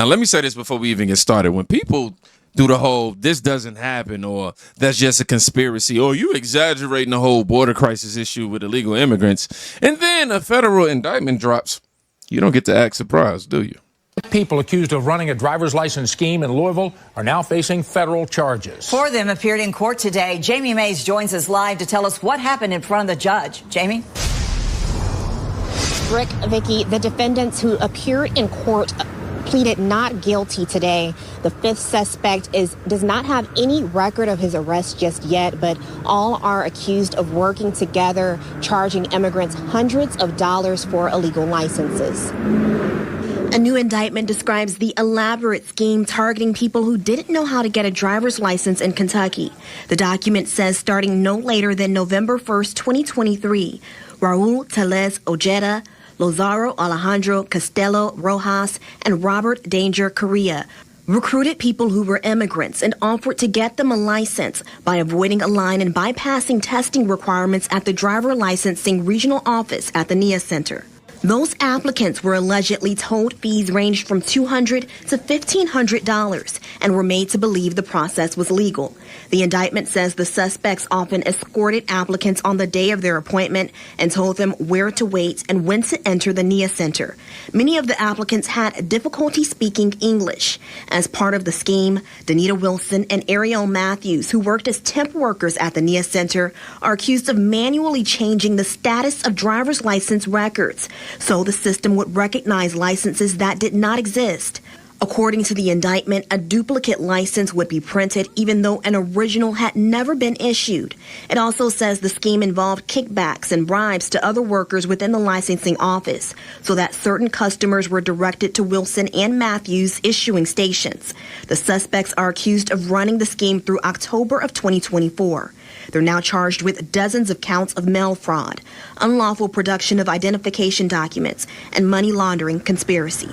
Now, let me say this before we even get started. When people do the whole "this doesn't happen" or "that's just a conspiracy" or "you exaggerating the whole border crisis issue with illegal immigrants," and then a federal indictment drops, you don't get to act surprised, do you? People accused of running a driver's license scheme in Louisville are now facing federal charges. Four of them appeared in court today. Jamie Mays joins us live to tell us what happened in front of the judge. Jamie? Rick, Vicky, the defendants who appeared in court pleaded not guilty today. The fifth suspect does not have any record of his arrest just yet, but all are accused of working together, charging immigrants hundreds of dollars for illegal licenses. A new indictment describes the elaborate scheme targeting people who didn't know how to get a driver's license in Kentucky. The document says starting no later than November 1st, 2023, Raul Tellez Ojeda, Lozaro Alejandro Castelo Rojas, and Robert Danger Correa recruited people who were immigrants and offered to get them a license by avoiding a line and bypassing testing requirements at the driver licensing regional office at the NIA Center. Those applicants were allegedly told fees ranged from $200 to $1,500 and were made to believe the process was legal. The indictment says the suspects often escorted applicants on the day of their appointment and told them where to wait and when to enter the NIA Center. Many of the applicants had difficulty speaking English. As part of the scheme, Danita Wilson and Ariel Matthews, who worked as temp workers at the NIA Center, are accused of manually changing the status of driver's license records, so the system would recognize licenses that did not exist. According to the indictment, a duplicate license would be printed even though an original had never been issued. It also says the scheme involved kickbacks and bribes to other workers within the licensing office so that certain customers were directed to Wilson and Matthews issuing stations. The suspects are accused of running the scheme through October of 2024. They're now charged with dozens of counts of mail fraud, unlawful production of identification documents, and money laundering conspiracy.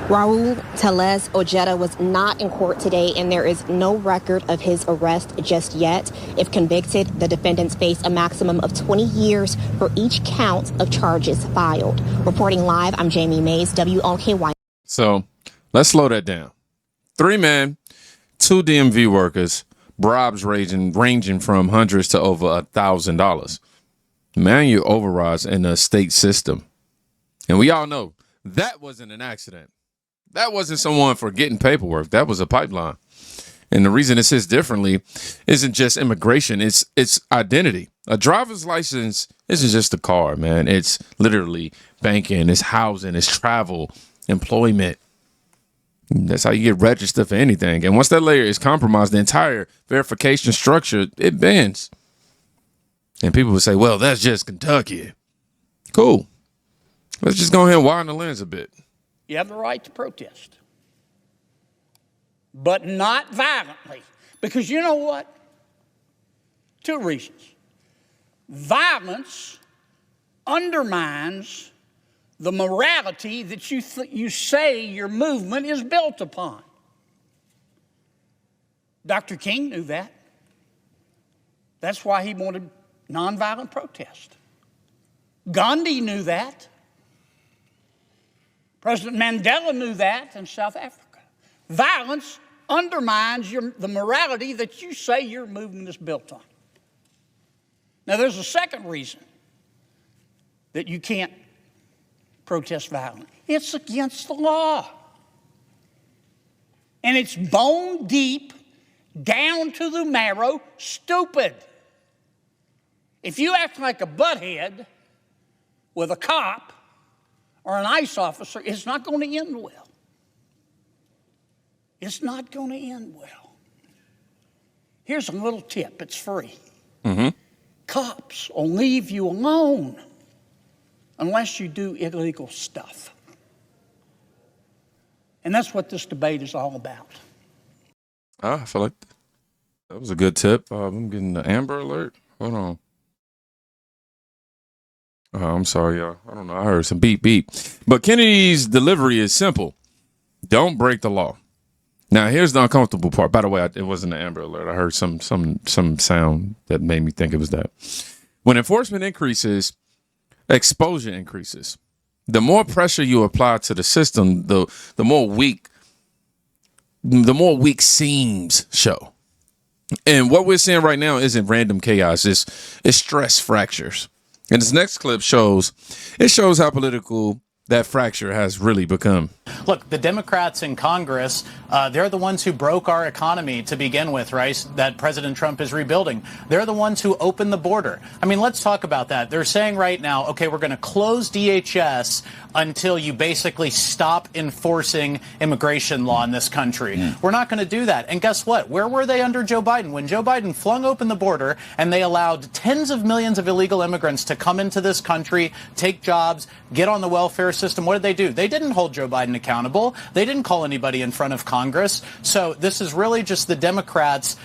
Raul Tellez Ojeda was not in court today, and there is no record of his arrest just yet. If convicted, the defendants face a maximum of 20 years for each count of charges filed. Reporting live, I'm Jamie Mays, WLKY. So let's slow that down. 3 men, 2 DMV workers, bribes ranging from hundreds to over $1,000. Manual overrides in the state system. And we all know that wasn't an accident. That wasn't someone forgetting paperwork. That was a pipeline. And the reason it says differently isn't just immigration. It's identity. A driver's license isn't just a car, man. It's literally banking, it's housing, it's travel, employment. That's how you get registered for anything. And once that layer is compromised, the entire verification structure, it bends. And people would say, well, that's just Kentucky. Cool. Let's just go ahead and widen the lens a bit. You have the right to protest, but not violently. Because you know what? 2 reasons. Violence undermines the morality that you say your movement is built upon. Dr. King knew that. That's why he wanted nonviolent protest. Gandhi knew that. President Mandela knew that in South Africa. Violence undermines the morality that you say your movement is built on. Now, there's a second reason that you can't protest violently. It's against the law. And it's bone deep, down to the marrow, stupid. If you act like a butthead with a cop or an ICE officer, it's not going to end well. It's not going to end well. Here's a little tip. It's free. Cops will leave you alone unless you do illegal stuff. And that's what this debate is all about. I feel like that was a good tip. I'm getting the Amber Alert. Hold on. I'm sorry, y'all. I don't know. I heard some beep, beep. But Kennedy's delivery is simple. Don't break the law. Now, here's the uncomfortable part. By the way, it wasn't an Amber Alert. I heard some sound that made me think it was that. When enforcement increases, exposure increases. The more pressure you apply to the system, the more weak seams show. And what we're seeing right now isn't random chaos. It's stress fractures. And this next clip shows how political that fracture has really become. Look, the Democrats in Congress, they're the ones who broke our economy to begin with, right? That President Trump is rebuilding. They're the ones who opened the border. I mean, let's talk about that. They're saying right now, okay, we're going to close DHS until you basically stop enforcing immigration law in this country. We're not going to do that. And guess what? Where were they under Joe Biden? When Joe Biden flung open the border and they allowed tens of millions of illegal immigrants to come into this country, take jobs, get on the welfare system, what did they do? They didn't hold Joe Biden accountable. They didn't call anybody in front of Congress. So this is really just the Democrats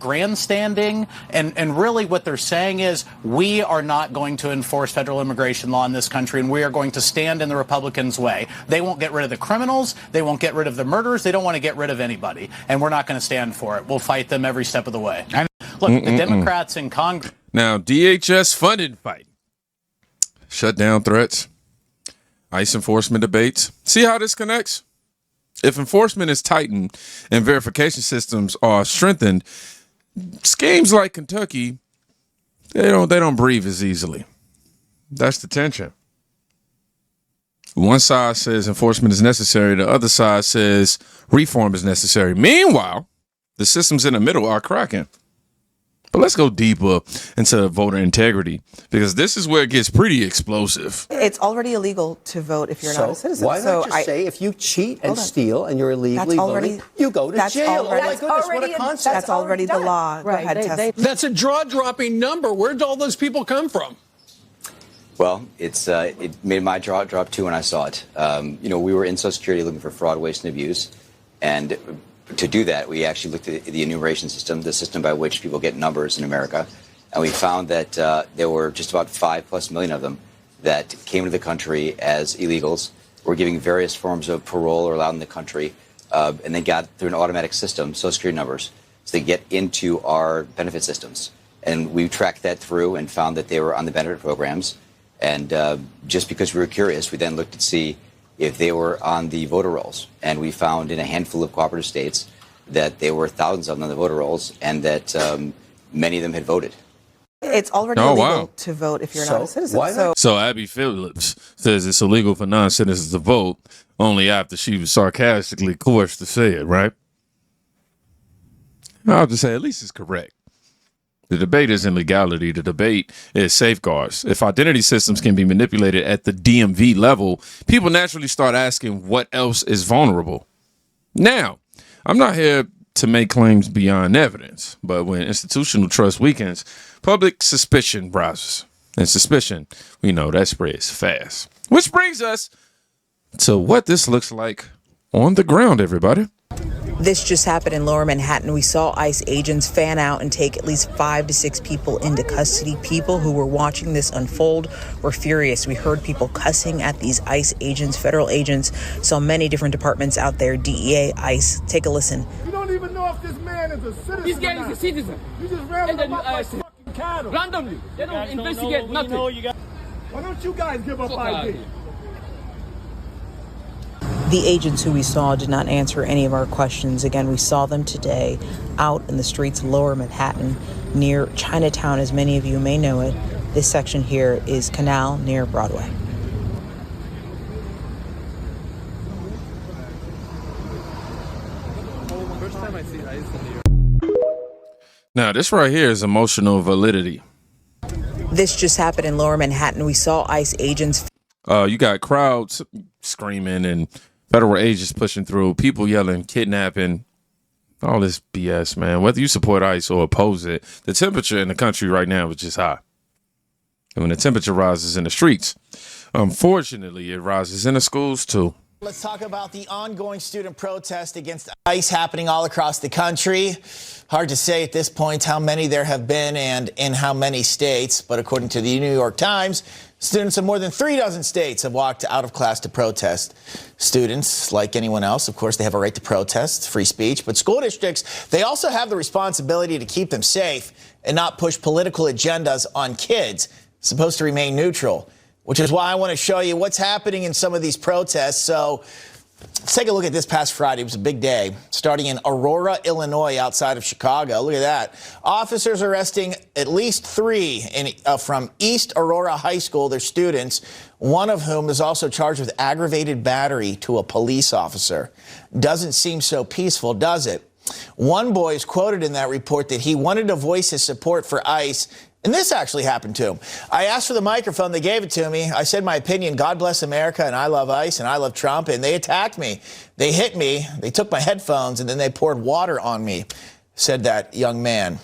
grandstanding. And really what they're saying is we are not going to enforce federal immigration law in this country, and we are going to stand in the Republicans' way. They won't get rid of the criminals. They won't get rid of the murderers. They don't want to get rid of anybody. And we're not going to stand for it. We'll fight them every step of the way. Look, the Democrats in Congress. Now, DHS funded fight. Shutdown threats. ICE enforcement debates. See how this connects? If enforcement is tightened and verification systems are strengthened, schemes like Kentucky, they don't breathe as easily. That's the tension. One side says enforcement is necessary. The other side says reform is necessary. Meanwhile, the systems in the middle are cracking. But let's go deeper into voter integrity, because this is where it gets pretty explosive. It's already illegal to vote if you're not a citizen. Why not just say if you cheat and steal and you're illegally voting, you go to jail? Oh my goodness, what a concept. That's already the law. Right. Go ahead, Tess. That's a jaw-dropping number. Where did all those people come from? Well, it made my jaw drop too when I saw it. We were in Social Security looking for fraud, waste, and abuse, and to do that, we actually looked at the enumeration system, the system by which people get numbers in America, and we found that there were just about 5+ million of them that came to the country as illegals, were giving various forms of parole or allowed in the country, and they got through an automatic system, Social Security numbers, so they get into our benefit systems. And we tracked that through and found that they were on the benefit programs. And just because we were curious, we then looked to see if they were on the voter rolls. And we found in a handful of cooperative states that there were thousands of them on the voter rolls, and that many of them had voted. It's already illegal to vote if you're not a citizen. So Abby Phillips says it's illegal for non-citizens to vote only after she was sarcastically coerced to say it, right? I'll just say at least it's correct. The debate isn't legality. The debate is safeguards. If identity systems can be manipulated at the DMV level, people naturally start asking what else is vulnerable. Now, I'm not here to make claims beyond evidence, but when institutional trust weakens, public suspicion rises. And suspicion, we know that spreads fast. Which brings us to what this looks like on the ground, everybody. This just happened in Lower Manhattan. We saw ICE agents fan out and take at least 5 to 6 people into custody. People who were watching this unfold were furious. We heard people cussing at these ICE agents, federal agents. Saw many different departments out there, DEA, ICE. Take a listen. You don't even know if this man is a citizen. This guy is a citizen. You just ran him up like fucking cattle. Randomly. They don't investigate nothing. Why don't you guys give up ID? The agents who we saw did not answer any of our questions. Again, we saw them today out in the streets of Lower Manhattan near Chinatown, as many of you may know it. This section here is Canal near Broadway. Now, this right here is emotional validity. This just happened in Lower Manhattan. We saw ICE agents. You got crowds screaming and federal agents pushing through, people yelling, kidnapping, all this BS, man. Whether you support ICE or oppose it, the temperature in the country right now is just high. And when the temperature rises in the streets, unfortunately, it rises in the schools too. Let's talk about the ongoing student protest against ICE happening all across the country. Hard to say at this point how many there have been and in how many states, but according to the New York Times, students in more than 36 states have walked out of class to protest. Students, like anyone else, of course, they have a right to protest, free speech, but school districts, they also have the responsibility to keep them safe and not push political agendas on kids, supposed to remain neutral. which is why I want to show you what's happening in some of these protests. So let's take a look at this past Friday. It was a big day, starting in Aurora, Illinois, outside of Chicago. Look at that. Officers arresting at least 3 from East Aurora High School, their students, one of whom is also charged with aggravated battery to a police officer. Doesn't seem so peaceful, does it? One boy is quoted in that report that he wanted to voice his support for ICE. And this actually happened to him. I asked for the microphone. They gave it to me. I said my opinion, God bless America, and I love ICE, and I love Trump. And they attacked me. They hit me. They took my headphones, and then they poured water on me, said that young man.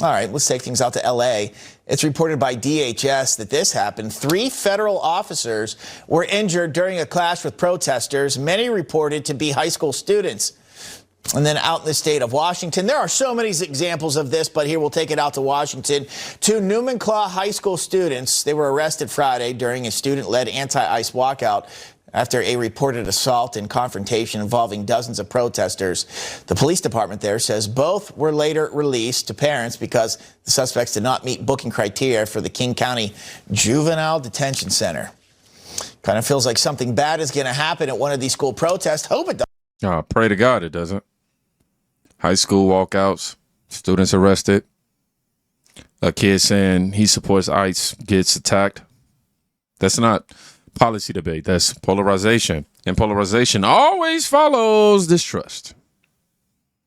All right, let's take things out to L.A. It's reported by DHS that this happened. 3 federal officers were injured during a clash with protesters, many reported to be high school students. And then out in the state of Washington, there are so many examples of this, but here we'll take it out to Washington. 2 Newmanclaw high school students, they were arrested Friday during a student-led anti-ICE walkout after a reported assault and confrontation involving dozens of protesters. The police department there says both were later released to parents because the suspects did not meet booking criteria for the King County Juvenile Detention Center. Kind of feels like something bad is going to happen at one of these school protests. Hope it does. Pray to God it doesn't. High school walkouts, students arrested, a kid saying he supports ICE gets attacked. That's not policy debate. That's polarization. And polarization always follows distrust.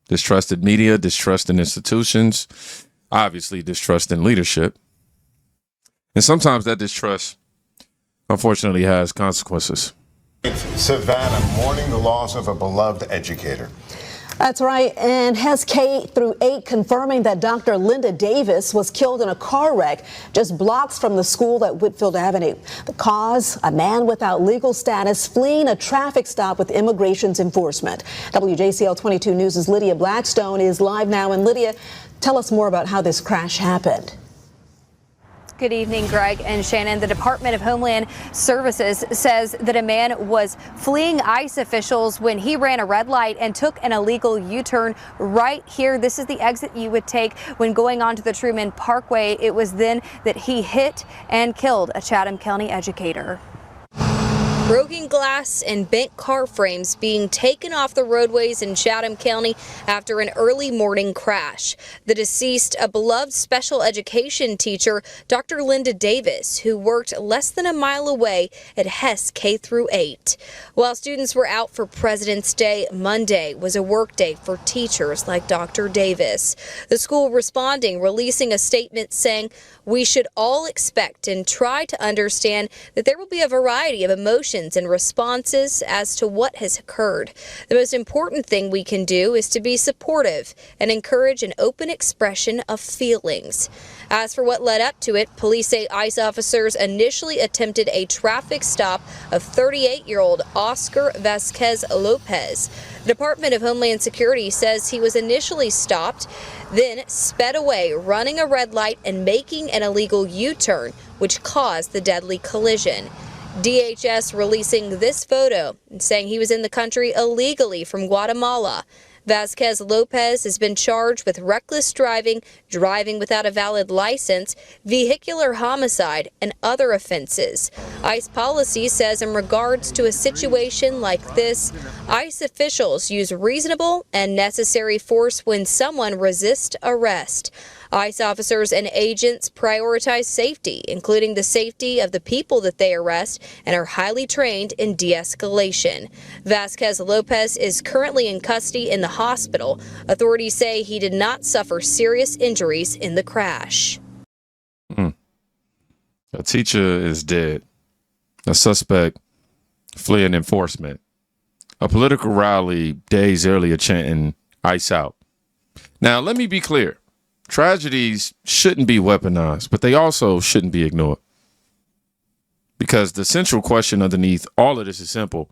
Distrust in media, distrust in institutions, obviously distrust in leadership. And sometimes that distrust, unfortunately, has consequences. Savannah mourning the loss of a beloved educator. That's right. And has K-8 confirming that Dr. Linda Davis was killed in a car wreck just blocks from the school at Whitfield Avenue. The cause, a man without legal status fleeing a traffic stop with immigration's enforcement. WJCL 22 News' Lydia Blackstone is live now. And Lydia, tell us more about how this crash happened. Good evening, Greg and Shannon. The Department of Homeland Services says that a man was fleeing ICE officials when he ran a red light and took an illegal U-turn right here. This is the exit you would take when going onto the Truman Parkway. It was then that he hit and killed a Chatham County educator. Broken glass and bent car frames being taken off the roadways in Chatham County after an early morning crash. The deceased, a beloved special education teacher, Dr. Linda Davis, who worked less than a mile away at Hess K-8. While students were out for President's Day, Monday was a work day for teachers like Dr. Davis. The school responding, releasing a statement saying, "We should all expect and try to understand that there will be a variety of emotions and responses as to what has occurred. The most important thing we can do is to be supportive and encourage an open expression of feelings." As for what led up to it, police say ICE officers initially attempted a traffic stop of 38-year-old Oscar Vasquez Lopez. The Department of Homeland Security says he was initially stopped, then sped away, running a red light and making an illegal U-turn, which caused the deadly collision. DHS releasing this photo and saying he was in the country illegally from Guatemala. Vasquez Lopez has been charged with reckless driving, driving without a valid license, vehicular homicide, and other offenses. ICE policy says in regards to a situation like this, ICE officials use reasonable and necessary force when someone resists arrest. ICE officers and agents prioritize safety, including the safety of the people that they arrest, and are highly trained in de-escalation. Vasquez Lopez is currently in custody in the hospital. Authorities say he did not suffer serious injuries in the crash. A teacher is dead. A suspect fleeing enforcement. A political rally days earlier chanting ICE out. Now, let me be clear. Tragedies shouldn't be weaponized, but they also shouldn't be ignored. Because the central question underneath all of this is simple.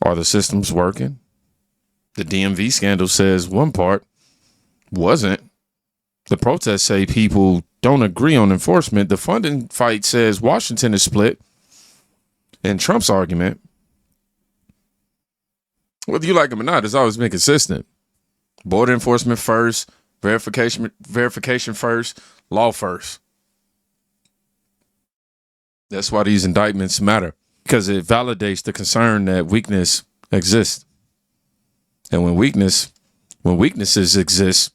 Are the systems working? The DMV scandal says one part wasn't. The protests say people don't agree on enforcement. The funding fight says Washington is split. And Trump's argument, whether you like him or not, has always been consistent. Border enforcement first. Verification first, law first. That's why these indictments matter, because it validates the concern that weakness exists. And when weaknesses exist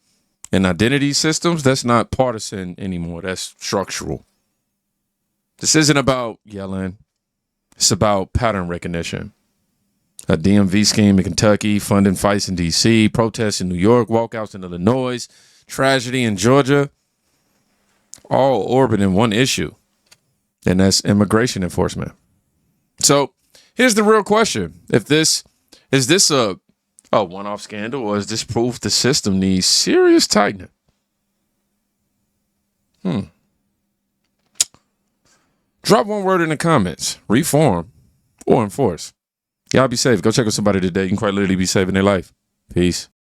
in identity systems, that's not partisan anymore. That's structural. This isn't about yelling. It's about pattern recognition. A DMV scheme in Kentucky, funding fights in D.C., protests in New York, walkouts in Illinois, tragedy in Georgia, all orbiting one issue, and that's immigration enforcement. So here's the real question. Is this a one-off scandal, or is this proof the system needs serious tightening? Drop one word in the comments. Reform or enforce. Y'all be safe. Go check with somebody today. You can quite literally be saving their life. Peace.